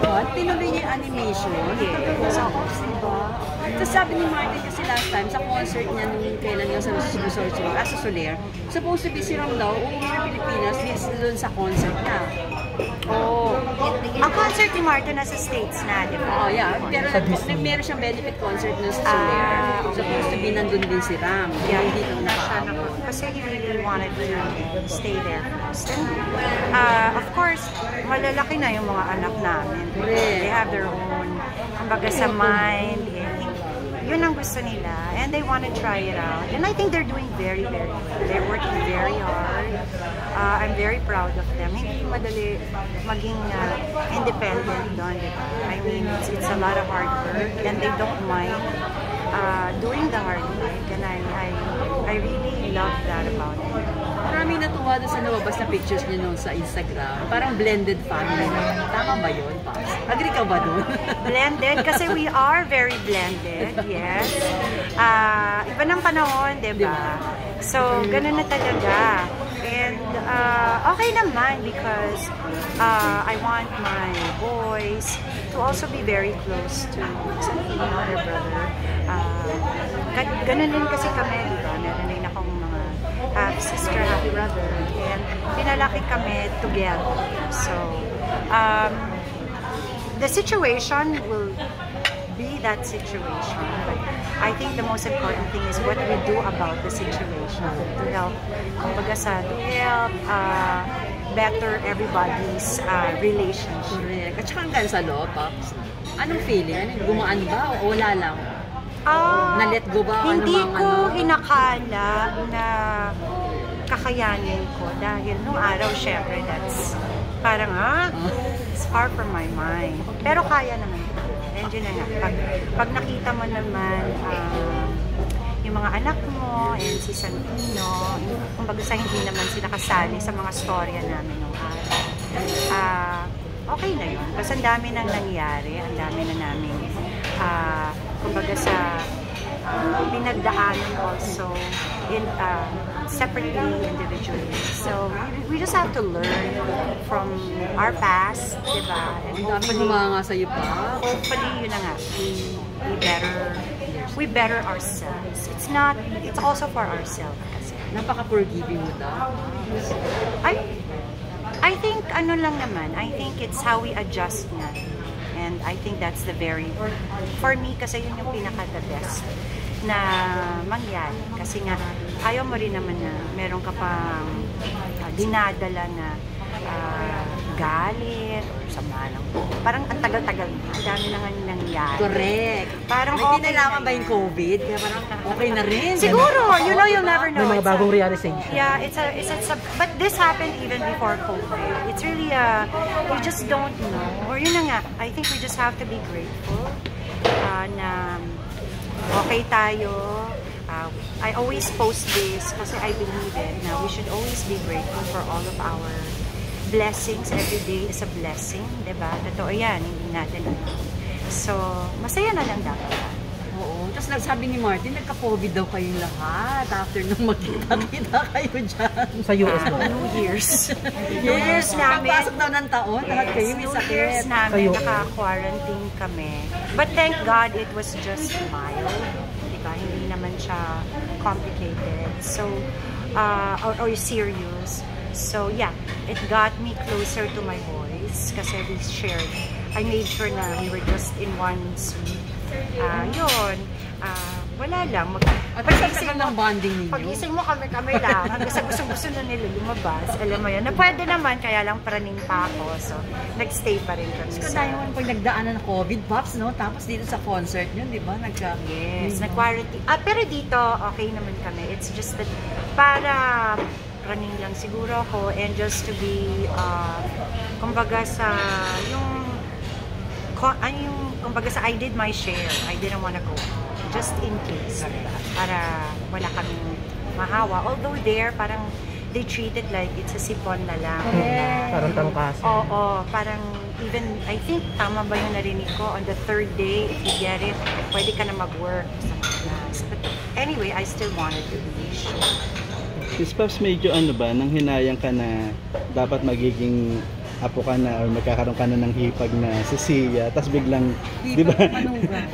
God, tinuloy niya yung animation. Yes. Diba? Tapos sabi ni Martin kasi last time, sa concert niya nung kailan nga sa Soler, supposed to be si Ram daw, uuwi ng Pilipinas, doon sa concert niya. Oh. Ang concert ni Martin nasa States na, di ba? Oh, yeah. Pero meron siyang benefit concert na sa Soler. Supposed to be nandun din si Ram. Yeah, hindi nung nakaabot. Kasi he really wanted to stay there first. And, of course, malalaki na yung mga anak namin. They have their own, kumbaga sa mind. Yun ang gusto nila. And they want to try it out. And I think they're doing very, very well. They're working very hard. I'm very proud of them. Hindi madali maging independent doon, diba? I mean, it's a lot of hard work. And they don't mind doing the hard work. And I really love that about them. Maraming natuwa doon sa nababas na pictures niyo noon sa Instagram. Parang blended family. Tama ba yun, Pops? Agree ka ba doon? Blended? Kasi we are very blended, yes. Iba ng panahon, diba? So, ganun na talaga. And okay naman because I want my boys to also be very close to their brother. Ganun din kasi kami, diba? Meron din akong mga half-sister, half-brother. And pinalaki kami together. So, the situation will be that situation. But I think the most important thing is what we do about the situation to help, kumbaga to help better everybody's relationship. Correct. At saka hanggang sa loob, Pops, anong feeling? Gumaan ba o wala lang? Na-let go ba? Hindi ko inakala na kakayanin ko dahil nung araw, syempre, that's parang, it's far from my mind. Pero kaya naman. And yun na nga, pag nakita mo naman yung mga anak mo and si Santino, kumbaga sa hindi naman sila kasali sa mga storya namin nung araw, okay na yun. Kasi ang dami nang nangyari, ang dami na namin kumbaga sa pinagdaanan also in separately, individually. So we just have to learn from our past, diba? And hopefully, nga sa'yo pa. Hopefully, yun na nga, we better ourselves. It's also for ourselves kasi. Napaka-forgiving mo daw. I think, ano lang naman, I think it's how we adjust na. And I think that's the for me, kasi yun yung pinaka-the best na mangyari. Kasi nga, ayaw mo rin naman na meron ka pang dinadala na galit, sama lang. Parang ang tagal-tagal, ang dami na nga nangyari. Correct. Parang okay kinalaman ba yung COVID? Kaya parang okay na rin. Siguro, you'll never know. May mga bagong realization. Yeah, but this happened even before COVID. It's really, you just don't know. Or yun na nga, I think we just have to be grateful na okay tayo. I always post this kasi I believe it na we should always be grateful for all of our blessings. Every day is a blessing, diba? Totoo yan, hindi natin. So, masaya na lang dapat. Oo. Tapos nagsabi ni Martin, nagka-COVID daw kayong lahat after nung magkita-kita kayo dyan. Sa US mo? New Year's. New Year's namin. Pagpasok daw ng taon, lahat kayo may sakit. New Year's namin, naka-quarantine kami. But thank God, it was just mild. Diba? Hindi naman siya complicated. So, or serious. So, yeah, it got me closer to my boys kasi we shared. I made sure na we were just in one suite. Wala lang. Pag-ising ng bonding ninyo? Pag-ising mo kami lang. Hanggang sa gusto na nila lumabas. Alam mo yan. Na pwede naman, kaya lang praning pa ako. So, nag-stay pa rin kami. Kasi tayo naman pag nagdaanan ng COVID, Pops, no? Tapos dito sa concert nyo, di ba? Yes, nag-quarantine. Pero dito, okay naman kami. It's just that, para running lang siguro ako and just to be kumbaga sa kumbaga sa I did my share. I didn't want to go just in case para wala kaming mahawa. Although there parang they treat it like it's a sipon na lang. Parang tangkas. Oo, parang even I think tama ba yung narinig ko on the third day if you get it pwede ka na mag-work. But anyway, I still wanted to be sure. Miss Pops, medyo ano ba, nang hinayang ka na dapat magiging apo ka na or magkakaroon ka na ng hipag na si Sia, tapos biglang, di ba?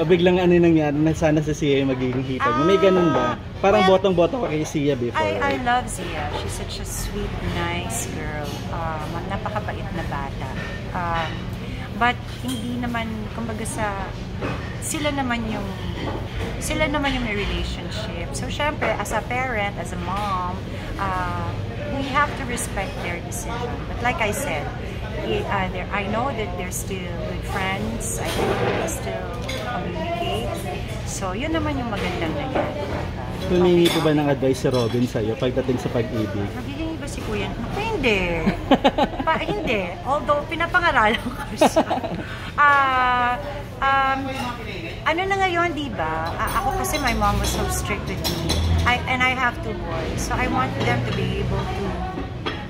Biglang ano yung nangyari na sana si Sia yung magiging hipag. May ganun ba? Parang botong-boto ka kay Sia before. I love Zia. She's such a sweet, nice girl. Napakabait na bata. But hindi naman, kumbaga sila naman yung may relationship. So syempre, as a parent, as a mom, we have to respect their decision. But like I said, I know that they're still good friends. I think they still communicate. So yun naman yung magandang nangyari. Humingi po ba ng advice si Robin sa'yo pagdating sa pag-ibig? Magiging ba si Kuya? Hindi. Hindi. Although, pinapangaralan ko siya. Ano na ngayon, di ba? Ako kasi my mom was so strict with me. And I have 2 boys. So I want them to be able to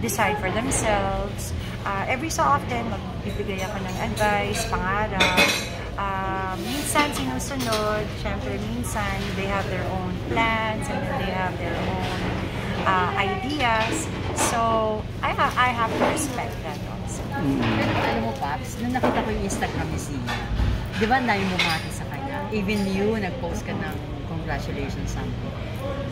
decide for themselves. Every so often, magbibigay ako ng advice, pangarap. Minsan sinusunod, syempre minsan they have their own plans and then they have their own ideas. So, I have to respect that also. Pero alam mo, Paps, nung nakita ko yung Instagram ni Sia, di ba na yung bumati sa kanya? Even you, nag-post ka ng congratulations something.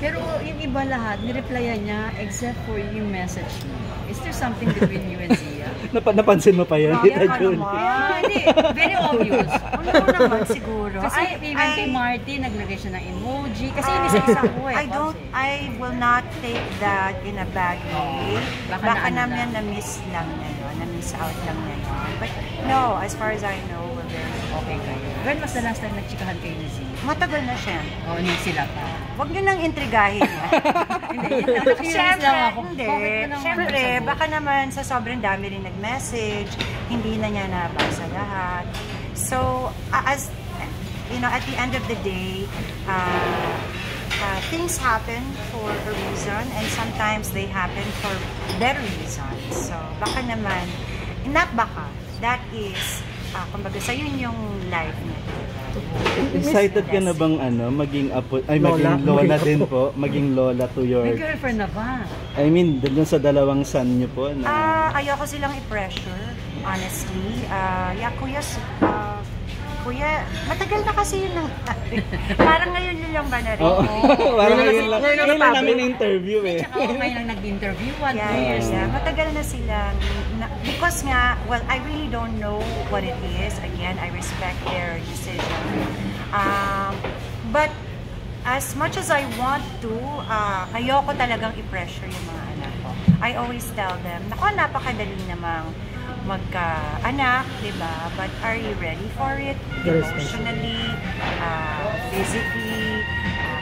Pero yung iba lahat, nireplyan niya except for yung message mo. Is there something between you and Zia? Napansin mo pa yun, Tita Julie? Hindi, very obvious. Ano naman siguro? Kasi even kay Marty, naglagay siya ng emoji. Kasi yun isa-isa ko eh. I will not take that in a bad way. Baka naman na-miss lang niya yun. Na-miss out lang niya yun. But no, as far as I know, we're very okay kayo. When was the last time nagchikahan kayo ni Zia? Matagal na siya. Oo, nung sila pa. Huwag niyo nang intrigahin niya. Siyempre, baka naman sa sobrang dami rin nag-message, hindi na niya nabasa lahat. So, as you know, at the end of the day, things happen for a reason and sometimes they happen for better reasons. So, baka naman, not baka, that is, kumbaga sa yun yung life niya. Excited ka na bang maging apo, maging lola din po, maging lola to your... May girlfriend na ba? I mean, dun sa dalawang son niyo po na... Ayoko silang i-pressure, honestly. Kuya, matagal na kasi yun parang ngayon yun lang ba na rin? Parang ngayon lang namin na-interview eh. Tsaka ngayon lang nag-interview, 1 years. Matagal na silang, because nga, well, I really don't know what it is. Again, I respect their decision. But, as much as I want to, ayoko talagang i-pressure yung mga anak ko. I always tell them, napakadali namang magka-anak, diba? But are you ready for it? Emotionally, physically,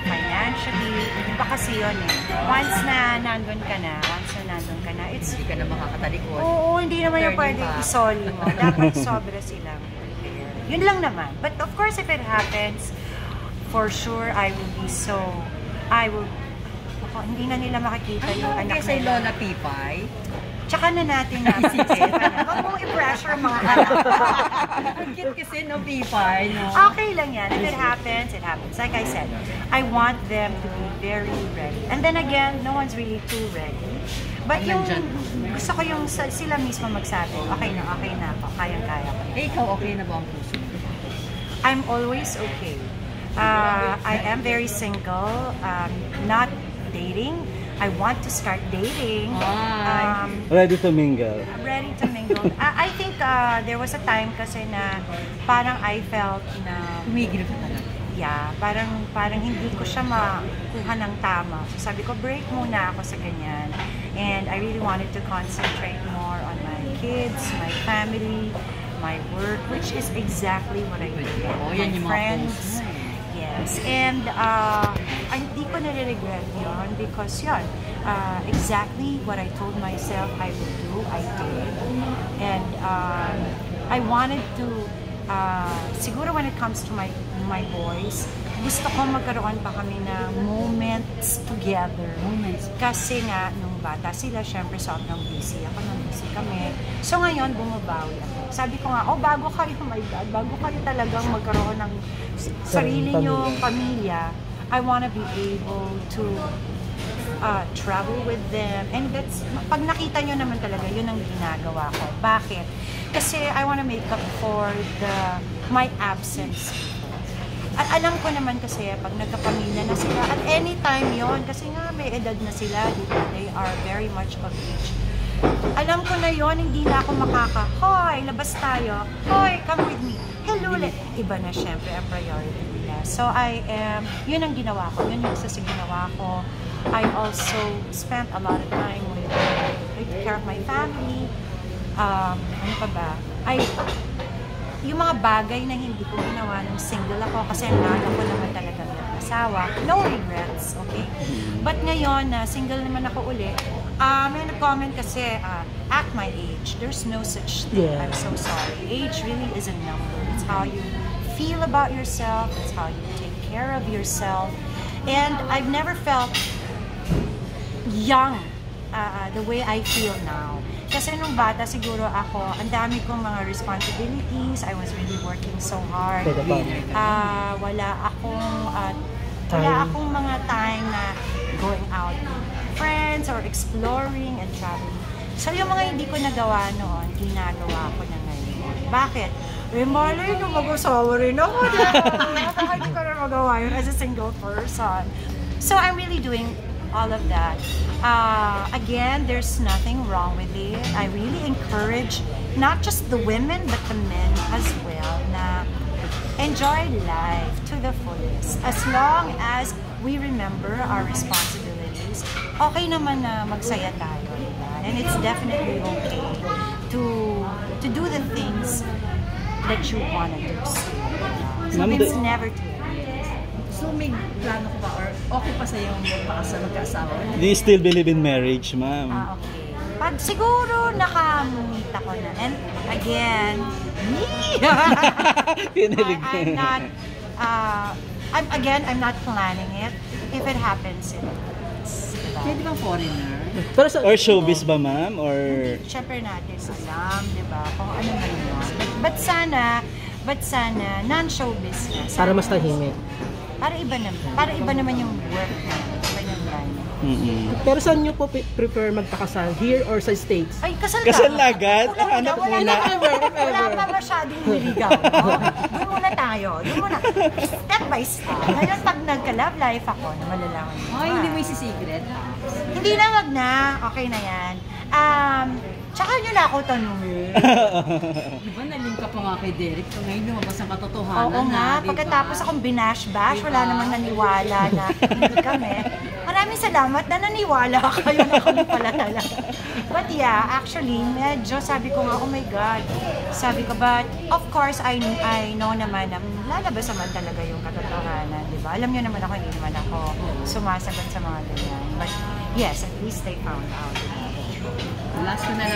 financially. Diba kasi yun eh. Once na nandun ka na, it's... Hindi ka na makakatalikod. Oo, hindi naman yung pwede isoli mo. Dapat sobra silang prepare. Yun lang naman. But of course, if it happens, for sure, I will be so... hindi na nila makikita yung anak Kasi Lola Pipay. Tsaka na natin natin. Huwag mong i-pressure mga anak. Ang cute kasi no Pipay, no? Okay lang yan. If it happens, it happens. Like I said, I want them to be very ready. And then again, no one's really too ready. But yung, gusto ko yung sila mismo magsabi, okay na ako, kayang-kaya ko. Ikaw, okay na ba ang puso? I'm always okay. I am very single, not dating. I want to start dating. Ready to mingle. Ready to mingle. I think there was a time kasi na parang I felt na Tumigil ka na. Yeah, parang hindi ko siya makuha ng tama. So sabi ko, break muna ako sa ganyan. And I really wanted to concentrate more on my kids, my family, my work, which is exactly what I do. Yan yung My friends. Yes. And hindi ko nare-regret yun because yun, exactly what I told myself I would do, I did. And I wanted to, siguro when it comes to my boys, gusto ko magkaroon pa kami ng moments together. Kasi nga, nung bata sila, syempre sobrang busy ako, nung busy kami. So ngayon, bumabawi ako. Sabi ko nga, bago kayo, oh my God, bago kayo talagang magkaroon ng sarili nyong pamilya, I wanna be able to travel with them. And that's, pag nakita nyo naman talaga, yun ang ginagawa ko. Bakit? Kasi I want to make up for my absence. At alam ko naman kasi, pag nagkapamilya na sila, at anytime yon kasi nga may edad na sila, diba? They are very much of age. Alam ko na yon, hindi na ako hoy, labas tayo. Hoy, come with me. Hello, iba na syempre ang priority nila. So yun ang ginawa ko. Yun yung isa sa ginawa ko. I also spent a lot of time with taking care of my family. Ano pa ba? Yung mga bagay na hindi ko ginawa nung single ako kasi nalo ko naman talaga ng asawa. No regrets, okay? But ngayon, single naman ako uli, may nag-comment kasi, at my age, there's no such thing. Yeah. I'm so sorry. Age really is a number. It's how you feel about yourself. It's how you take care of yourself. And I've never felt young the way I feel now. Kasi nung bata siguro ako, ang dami kong mga responsibilities. I was really working so hard. Wala akong mga time na going out with friends or exploring and traveling. So yung mga hindi ko nagawa noon, ginagawa ko na ngayon. Bakit? Malay nung mag-asawa rin ako. Hindi ko na magawa yun as a single person. So I'm really doing all of that. Again, there's nothing wrong with it. I really encourage not just the women but the men as well na enjoy life to the fullest. As long as we remember our responsibilities, okay naman na magsaya tayo. Diba? And it's definitely okay to do the things that you want to do. So it's never too late. So may plano ko ba or okay pa sa yung magkaasawa? Do you still believe in marriage, ma'am? Okay. Pag siguro nakamit ako na. And again, I'm not planning it. If it happens, it happens. Diba? Pwede bang foreigner? Or showbiz ba, ma'am? Or Siyempre natin alam, di ba? Kung ano man yun. But sana, non-showbiz na. Sana, Para mas tahimik. Para iba naman yung work na. Iba yung line. Pero saan nyo po prefer magpakasal? Here or sa States? Ay, kasal agad? Hanap muna. Wala pa masyadong niligaw. No? Doon muna tayo. Step by step. Ngayon, pag nagka-love life ako, na malalaman mo. Ay, hindi mo isi-secret. Hindi na, wag na. Okay na yan. Tsaka nyo na ako tanungin. Di ba naling ka pa nga kay Derek? So ngayon lumabas ang katotohanan. Oo nga, pagkatapos akong binash-bash, wala namang naniwala na hindi kami. Maraming salamat na naniwala kayo na kami pala talaga. But yeah, actually, medyo sabi ko nga, oh my God. Sabi ko, but of course, I know naman na lalabas naman talaga yung katotohanan, di ba? Alam nyo naman ako, hindi naman ako sumasagot sa mga ganyan. But yes, at least they found out. Last ko na